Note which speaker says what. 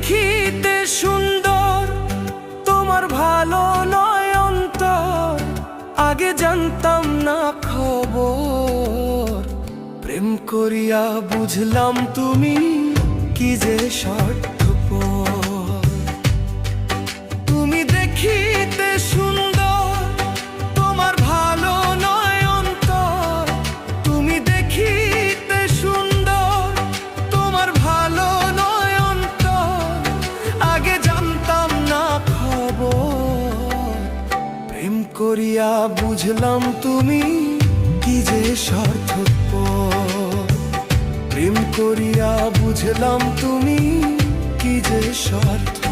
Speaker 1: দেখিতে সুন্দর, তোমার ভালো নয় অন্তর, আগে জানতাম না খবর। প্রেম করিয়া বুঝলাম তুমি কি যে স্বার্থপর। তুমি দেখিতে সুন্দর, তোমার ভালো নয় অন্তর, তুমি দেখিতে সুন্দর, তোমার ভালো নয় অন্তর, আগে জানতাম না খবর। প্রেম করিয়া বুঝলাম তুমি কি যে স্বার্থপর। প্রেম করিয়া বুঝলাম তুমি কি যে স্বার্থপর।